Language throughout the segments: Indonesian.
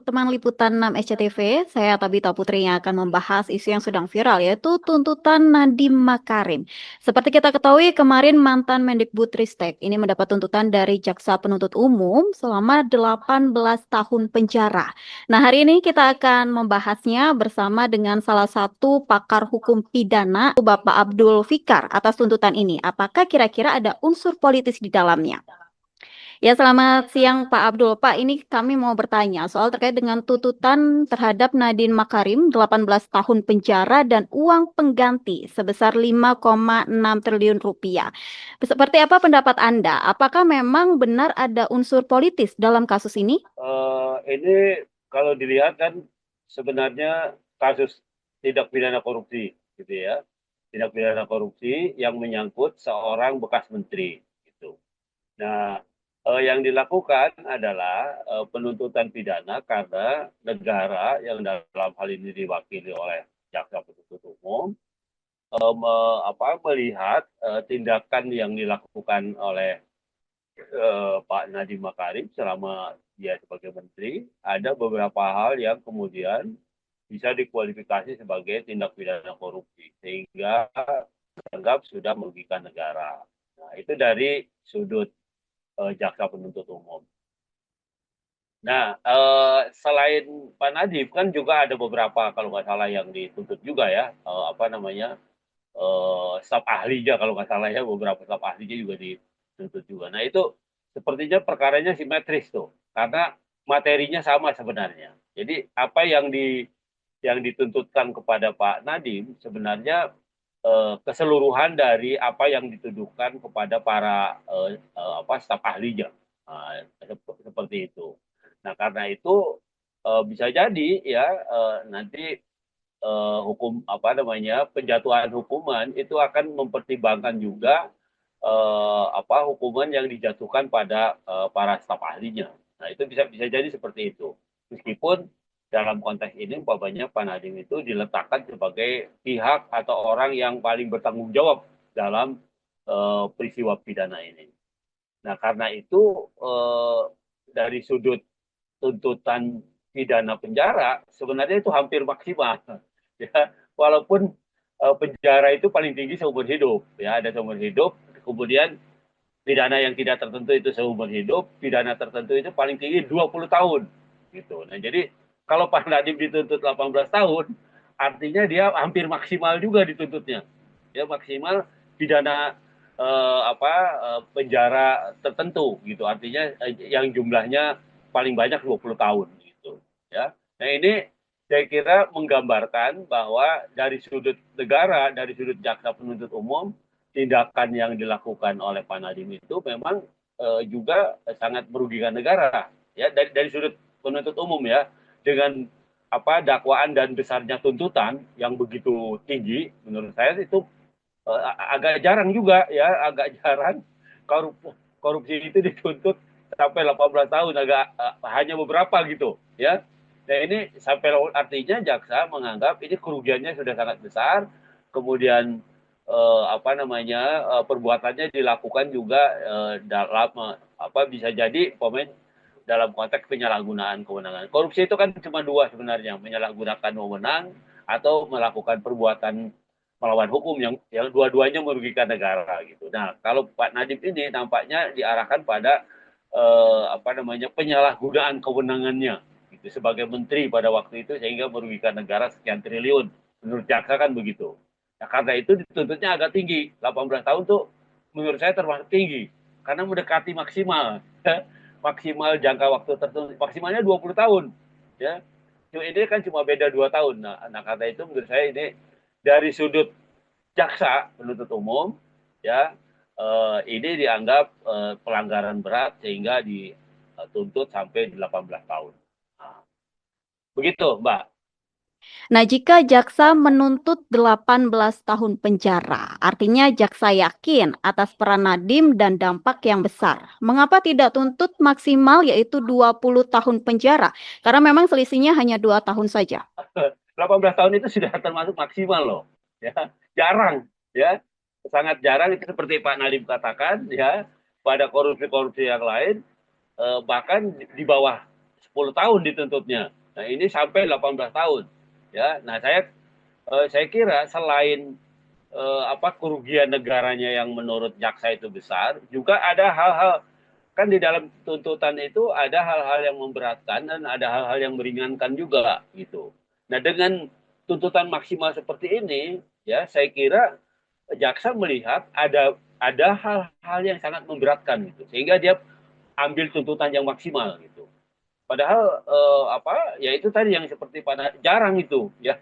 teman liputan 6 SCTV, saya Tabita Putri yang akan membahas isu yang sedang viral yaitu tuntutan Nadiem Makarim. Seperti kita ketahui kemarin mantan Mendikbudristek ini mendapat tuntutan dari Jaksa Penuntut Umum selama 18 tahun penjara. Nah, hari ini kita akan membahasnya bersama dengan salah satu pakar hukum pidana, Bapak Abdul Fikar atas tuntutan ini. Apakah kira-kira ada unsur politis di dalamnya? Ya, selamat siang Pak Abdul. Pak, ini kami mau bertanya soal terkait dengan tuntutan terhadap Nadiem Makarim 18 tahun penjara dan uang pengganti sebesar 5,6 triliun rupiah. Seperti apa pendapat Anda? Apakah memang benar ada unsur politis dalam kasus ini? Ini kalau dilihat kan sebenarnya kasus tindak pidana korupsi, gitu ya. Tindak pidana korupsi yang menyangkut seorang bekas menteri, gitu. Nah, yang dilakukan adalah penuntutan pidana karena negara yang dalam hal ini diwakili oleh jaksa penuntut umum melihat tindakan yang dilakukan oleh Pak Nadiem Makarim selama dia sebagai menteri, ada beberapa hal yang kemudian bisa dikualifikasi sebagai tindak pidana korupsi, sehingga dianggap sudah merugikan negara. Nah, itu dari sudut jaksa penuntut umum. Nah, selain Pak Nadiem kan juga ada beberapa kalau nggak salah yang dituntut juga ya, staf ahlinya kalau nggak salah ya, beberapa staf ahlinya juga dituntut juga. Nah itu sepertinya perkaranya simetris tuh, karena materinya sama sebenarnya. Jadi apa yang dituntutkan kepada Pak Nadiem sebenarnya keseluruhan dari apa yang dituduhkan kepada para staf ahlinya. Nah, seperti itu. Nah karena itu bisa jadi ya nanti hukum apa namanya penjatuhan hukuman itu akan mempertimbangkan juga hukuman yang dijatuhkan pada para staf ahlinya. Nah itu bisa bisa jadi seperti itu. Meskipun dalam konteks ini umpamanya Pak Nadiem itu diletakkan sebagai pihak atau orang yang paling bertanggung jawab dalam peristiwa pidana ini. Nah karena itu dari sudut tuntutan pidana penjara sebenarnya itu hampir maksimal ya walaupun penjara itu paling tinggi seumur hidup ya ada seumur hidup kemudian pidana yang tidak tertentu itu seumur hidup pidana tertentu itu paling tinggi 20 tahun gitu. Nah jadi kalau Pak Nadiem dituntut 18 tahun artinya dia hampir maksimal juga dituntutnya ya maksimal pidana penjara tertentu gitu artinya yang jumlahnya paling banyak 20 tahun gitu ya. Nah ini saya kira menggambarkan bahwa dari sudut negara, dari sudut jaksa penuntut umum, tindakan yang dilakukan oleh Pak Nadiem itu memang juga sangat merugikan negara ya dari sudut penuntut umum ya dengan dakwaan dan besarnya tuntutan yang begitu tinggi menurut saya itu agak jarang juga ya agak jarang korupsi itu dituntut sampai 18 tahun agak hanya beberapa gitu ya. Nah ini sampai artinya jaksa menganggap ini kerugiannya sudah sangat besar, kemudian perbuatannya dilakukan juga dalam bisa jadi pemain dalam konteks penyalahgunaan kewenangan. Korupsi itu kan cuma dua sebenarnya, menyalahgunakan wewenang atau melakukan perbuatan melawan hukum yang dua-duanya merugikan negara gitu. Nah, kalau Pak Nadiem ini nampaknya diarahkan pada penyalahgunaan kewenangannya gitu sebagai menteri pada waktu itu sehingga merugikan negara sekian triliun. Menurut jaksa kan begitu. Nah, karena itu dituntutnya agak tinggi. 18 tahun tuh menurut saya termasuk tinggi karena mendekati maksimal. Maksimal jangka waktu tertentu maksimalnya 20 tahun ya. Ini kan cuma beda 2 tahun. Nah, karena itu menurut saya ini dari sudut jaksa penuntut umum ya ini dianggap pelanggaran berat sehingga dituntut sampai 18 tahun. Nah, begitu, Mbak. Nah, jika jaksa menuntut 18 tahun penjara, artinya jaksa yakin atas peran Nadiem dan dampak yang besar. Mengapa tidak tuntut maksimal yaitu 20 tahun penjara? Karena memang selisihnya hanya 2 tahun saja. 18 tahun itu sudah termasuk maksimal loh. Ya, jarang ya. Sangat jarang itu seperti Pak Nadiem katakan ya, pada korupsi-korupsi yang lain bahkan di bawah 10 tahun dituntutnya. Nah, ini sampai 18 tahun. Ya, nah saya kira selain kerugian negaranya yang menurut jaksa itu besar, juga ada hal-hal kan di dalam tuntutan itu ada hal-hal yang memberatkan dan ada hal-hal yang meringankan juga gitu. Nah, dengan tuntutan maksimal seperti ini, ya saya kira jaksa melihat ada hal-hal yang sangat memberatkan gitu, sehingga dia ambil tuntutan yang maksimal gitu. Padahal ya itu tadi yang seperti pada jarang itu ya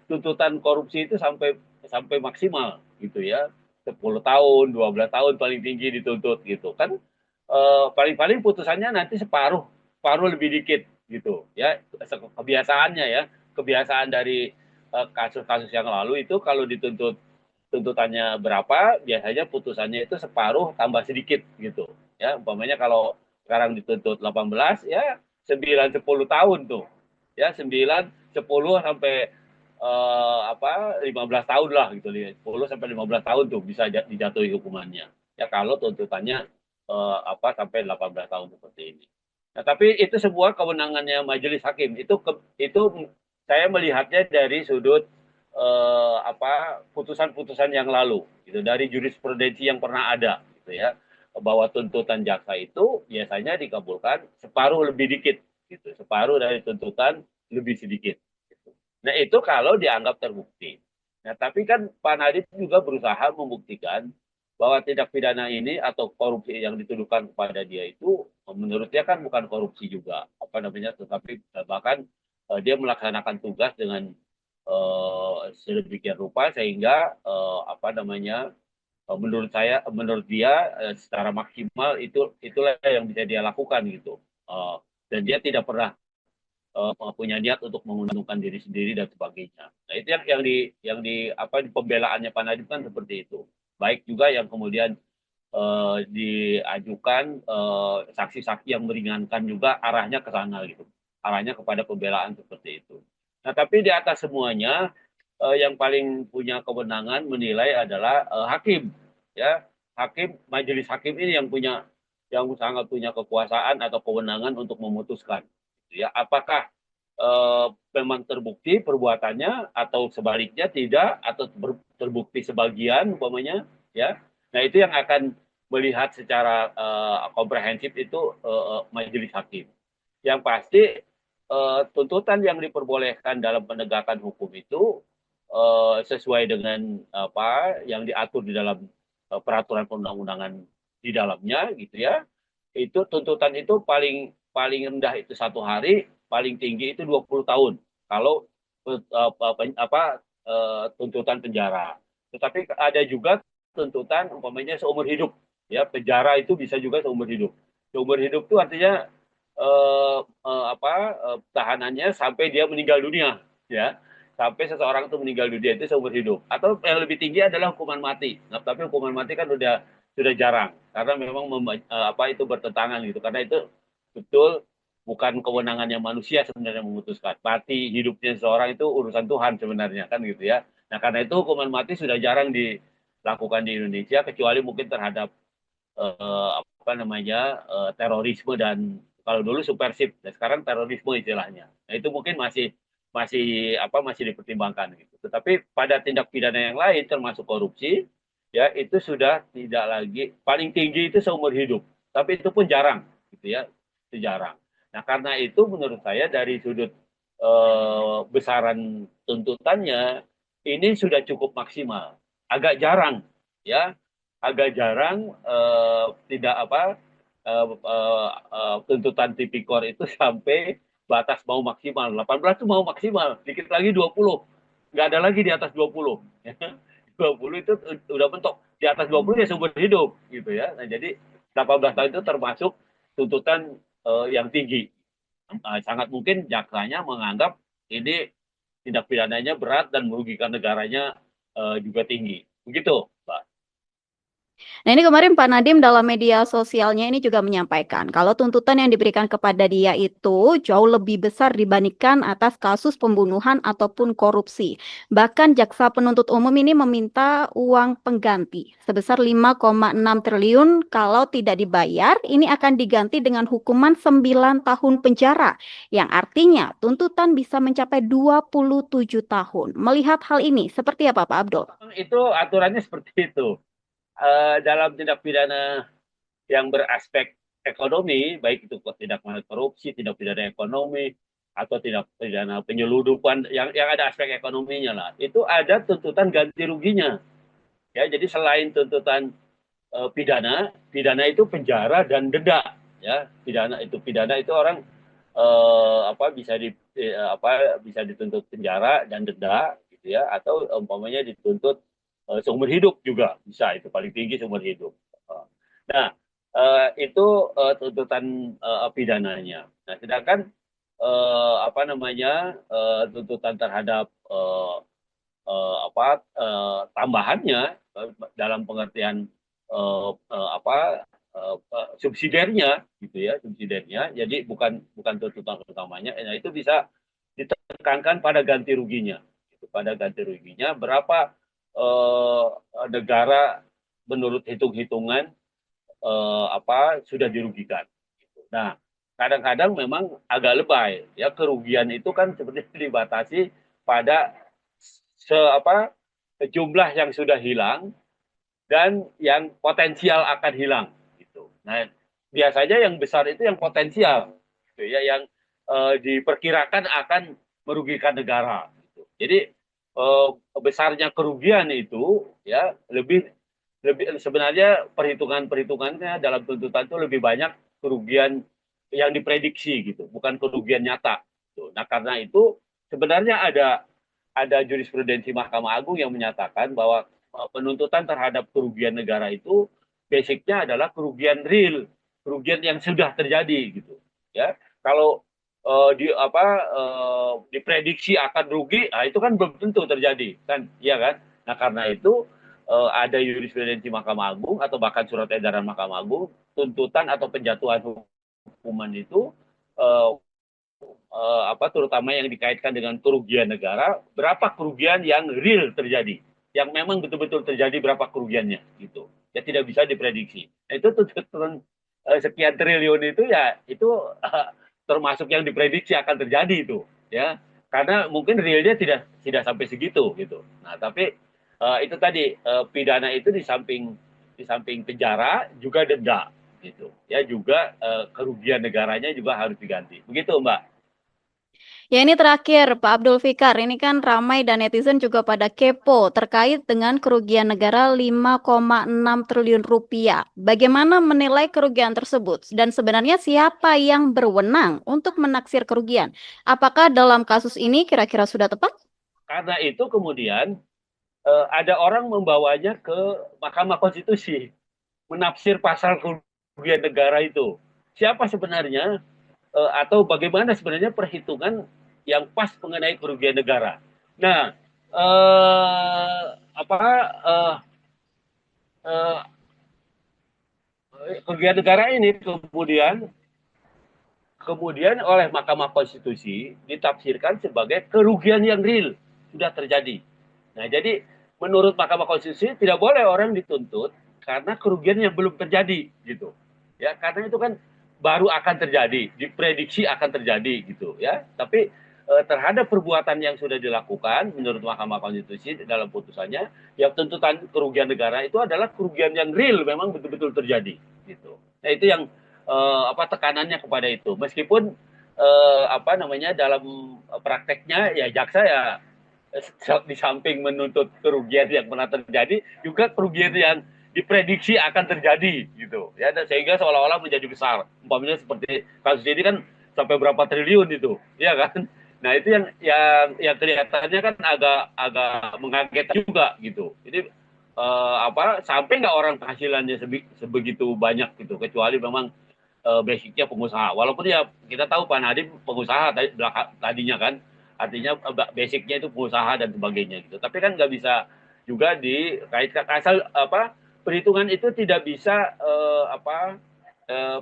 tuntutan korupsi itu sampai sampai maksimal gitu ya 10 tahun 12 tahun paling tinggi dituntut gitu kan paling-paling putusannya nanti separuh separuh lebih dikit gitu ya kebiasaannya ya kebiasaan dari kasus-kasus yang lalu itu kalau dituntut tuntutannya berapa biasanya putusannya itu separuh tambah sedikit gitu ya umpamanya kalau sekarang dituntut 18 ya 9 10 tahun tuh ya 9 10 sampai 15 tahun lah gitu 10 sampai 15 tahun tuh bisa dijatuhi hukumannya ya kalau tuntutannya sampai 18 tahun seperti ini. Nah, tapi itu sebuah kewenangannya majelis hakim. Itu saya melihatnya dari sudut putusan-putusan yang lalu gitu dari jurisprudensi yang pernah ada gitu ya bahwa tuntutan jaksa itu biasanya dikabulkan separuh lebih dikit gitu separuh dari tuntutan lebih sedikit gitu. Nah itu kalau dianggap terbukti. Nah tapi kan Pak Nadiem juga berusaha membuktikan bahwa tindak pidana ini atau korupsi yang dituduhkan kepada dia itu menurut dia kan bukan korupsi juga apa namanya tetapi bahkan dia melaksanakan tugas dengan sedemikian rupa sehingga menurut dia secara maksimal itulah yang bisa dia lakukan gitu. Dan dia tidak pernah punya niat untuk menguntungkan diri sendiri dan sebagainya. Nah, itu di pembelaannya Pak Nadiem kan seperti itu. Baik juga yang kemudian diajukan saksi-saksi yang meringankan juga arahnya ke sana gitu. Arahnya kepada pembelaan seperti itu. Nah, tapi di atas semuanya yang paling punya kewenangan menilai adalah hakim ya majelis hakim ini yang sangat punya kekuasaan atau kewenangan untuk memutuskan gitu ya apakah memang terbukti perbuatannya atau sebaliknya tidak atau terbukti sebagian umpamanya ya nah itu yang akan melihat secara komprehensif itu majelis hakim yang pasti tuntutan yang diperbolehkan dalam penegakan hukum itu sesuai dengan apa yang diatur di dalam peraturan perundang-undangan di dalamnya gitu ya. Itu tuntutan itu paling paling rendah itu 1 hari, paling tinggi itu 20 tahun. Kalau tuntutan penjara. Tetapi ada juga tuntutan umpamanya seumur hidup. Ya, penjara itu bisa juga seumur hidup. Seumur hidup itu artinya tahanannya sampai dia meninggal dunia, ya sampai seseorang itu meninggal dunia itu seumur hidup. Atau yang lebih tinggi adalah hukuman mati. Nah, tapi hukuman mati kan sudah jarang karena memang itu bertentangan gitu. Karena itu betul bukan kewenangannya manusia sebenarnya memutuskan. Mati hidupnya seseorang itu urusan Tuhan sebenarnya kan gitu ya. Nah, karena itu hukuman mati sudah jarang dilakukan di Indonesia kecuali mungkin terhadap terorisme dan kalau dulu subversif, dan sekarang terorisme istilahnya. Nah, itu mungkin masih masih dipertimbangkan gitu. Tetapi pada tindak pidana yang lain termasuk korupsi ya itu sudah tidak lagi paling tinggi itu seumur hidup. Tapi itu pun jarang gitu ya. Itu jarang. Nah, karena itu menurut saya dari sudut besaran tuntutannya ini sudah cukup maksimal. Agak jarang ya. Agak jarang tidak tuntutan tipikor itu sampai batas mau maksimal. 18 itu mau maksimal, dikit lagi 20. Nggak ada lagi di atas 20. 20 itu udah mentok. Di atas 20 ya seumur hidup gitu ya. Nah, jadi 18 tahun itu termasuk tuntutan yang tinggi. Sangat mungkin jaksanya menganggap ini tindak pidananya berat dan merugikan negaranya juga tinggi. Begitu, Pak. Nah, ini kemarin Pak Nadiem dalam media sosialnya ini juga menyampaikan kalau tuntutan yang diberikan kepada dia itu jauh lebih besar dibandingkan atas kasus pembunuhan ataupun korupsi. Bahkan jaksa penuntut umum ini meminta uang pengganti sebesar 5,6 triliun. Kalau tidak dibayar, ini akan diganti dengan hukuman 9 tahun penjara, yang artinya tuntutan bisa mencapai 27 tahun. Melihat hal ini, seperti apa Pak Abdul? Itu aturannya seperti itu. Dalam tindak pidana yang beraspek ekonomi, baik itu tindak pidana korupsi, tindak pidana ekonomi, atau tindak pidana penyeludupan yang ada aspek ekonominya lah, itu ada tuntutan ganti ruginya. Ya, jadi selain tuntutan pidana itu penjara dan denda. Ya, pidana itu orang bisa dituntut penjara dan denda gitu ya, atau umpamanya dituntut seumur hidup juga bisa, itu paling tinggi seumur hidup. Nah, itu tuntutan pidananya. Nah, sedangkan tuntutan terhadap tambahannya dalam pengertian subsidiarnya gitu ya, subsidiarnya. Jadi bukan tuntutan utamanya. Nah, itu bisa ditekankan pada ganti ruginya. Pada ganti ruginya berapa eh, negara menurut hitung-hitungan sudah dirugikan. Nah, kadang-kadang memang agak lebay ya, kerugian itu kan seperti dibatasi pada jumlah yang sudah hilang dan yang potensial akan hilang gitu. Nah, biasanya yang besar itu yang potensial gitu ya, yang diperkirakan akan merugikan negara gitu. Jadi besarnya kerugian itu ya lebih lebih sebenarnya perhitungannya dalam tuntutan itu lebih banyak kerugian yang diprediksi gitu, bukan kerugian nyata. Gitu. Nah, karena itu sebenarnya ada jurisprudensi Mahkamah Agung yang menyatakan bahwa penuntutan terhadap kerugian negara itu basicnya adalah kerugian real, kerugian yang sudah terjadi gitu. Ya, kalau diprediksi akan rugi, nah itu kan belum tentu terjadi, kan, iya kan? Nah, karena itu ada jurisprudensi Mahkamah Agung atau bahkan surat edaran Mahkamah Agung, tuntutan atau penjatuhan hukuman itu eh, terutama yang dikaitkan dengan kerugian negara, berapa kerugian yang real terjadi, yang memang betul-betul terjadi, berapa kerugiannya gitu. Ya, tidak bisa diprediksi. Nah, itu tuntutan sekian triliun itu ya itu termasuk yang diprediksi akan terjadi itu, ya. Karena mungkin realnya tidak sampai segitu gitu. Nah, tapi itu tadi pidana itu di samping penjara juga denda gitu. Ya, juga kerugian negaranya juga harus diganti. Begitu, Mbak. Ya ini terakhir Pak Abdul Fikar, ini kan ramai dan netizen juga pada kepo terkait dengan kerugian negara 5,6 triliun rupiah. Bagaimana menilai kerugian tersebut? Dan sebenarnya siapa yang berwenang untuk menaksir kerugian? Apakah dalam kasus ini kira-kira sudah tepat? Karena itu kemudian ada orang membawanya ke Mahkamah Konstitusi, menafsir pasal kerugian negara itu. Siapa sebenarnya atau bagaimana sebenarnya perhitungan yang pas mengenai kerugian negara. Nah, eh, apa eh, eh, kerugian negara ini kemudian oleh Mahkamah Konstitusi ditafsirkan sebagai kerugian yang real sudah terjadi. Nah, jadi menurut Mahkamah Konstitusi tidak boleh orang dituntut karena kerugian yang belum terjadi gitu. Ya, karena itu kan baru akan terjadi, diprediksi akan terjadi gitu ya. Tapi terhadap perbuatan yang sudah dilakukan menurut Mahkamah Konstitusi dalam putusannya, ya tuntutan kerugian negara itu adalah kerugian yang real memang betul-betul terjadi gitu. Nah, itu yang tekanannya kepada itu. Meskipun dalam prakteknya ya jaksa ya di samping menuntut kerugian yang pernah terjadi, juga kerugian yang diprediksi akan terjadi gitu ya, dan sehingga seolah-olah menjadi besar. Umpamanya seperti kasus ini kan sampai berapa triliun itu, ya kan? Nah, itu yang kelihatannya kan agak agak mengagetkan juga gitu. Jadi sampai nggak orang penghasilannya sebegitu banyak gitu, kecuali memang basicnya pengusaha. Walaupun ya kita tahu Pak Nadiem pengusaha tadinya kan, artinya basicnya itu pengusaha dan sebagainya gitu. Tapi kan nggak bisa juga dikaitkan asal perhitungan itu tidak bisa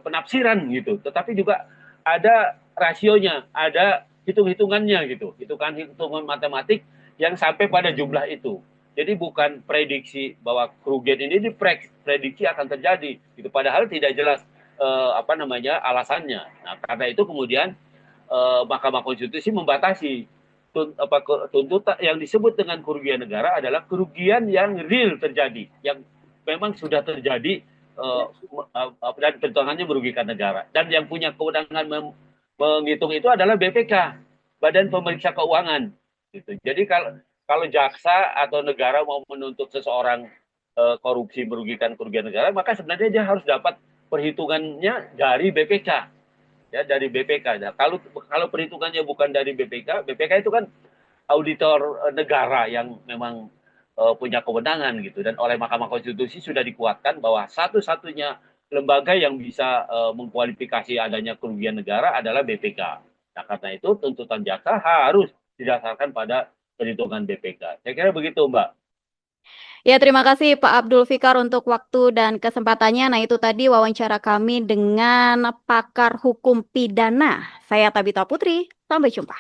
penafsiran gitu, tetapi juga ada rasionya, ada hitung-hitungannya gitu, hitungan matematik yang sampai pada jumlah itu. Jadi bukan prediksi bahwa kerugian ini diprediksi akan terjadi, gitu. Padahal tidak jelas alasannya. Nah, karena itu kemudian Mahkamah Konstitusi membatasi tuntutan yang disebut dengan kerugian negara adalah kerugian yang real terjadi, yang memang sudah terjadi dan perhitungannya merugikan negara. Dan yang punya kewenangan menghitung itu adalah BPK, Badan Pemeriksa Keuangan. Gitu. Jadi kalau jaksa atau negara mau menuntut seseorang korupsi merugikan kerugian negara, maka sebenarnya dia harus dapat perhitungannya dari BPK, ya dari BPK. Nah, kalau perhitungannya bukan dari BPK, BPK itu kan auditor negara yang memang punya kewenangan gitu, dan oleh Mahkamah Konstitusi sudah dikuatkan bahwa satu-satunya lembaga yang bisa mengkualifikasi adanya kerugian negara adalah BPK. Nah, karena itu tuntutan jaksa harus didasarkan pada perhitungan BPK. Saya kira begitu, Mbak. Ya, terima kasih Pak Abdul Fikar untuk waktu dan kesempatannya. Nah, itu tadi wawancara kami dengan pakar hukum pidana. Saya Tabita Putri. Sampai jumpa.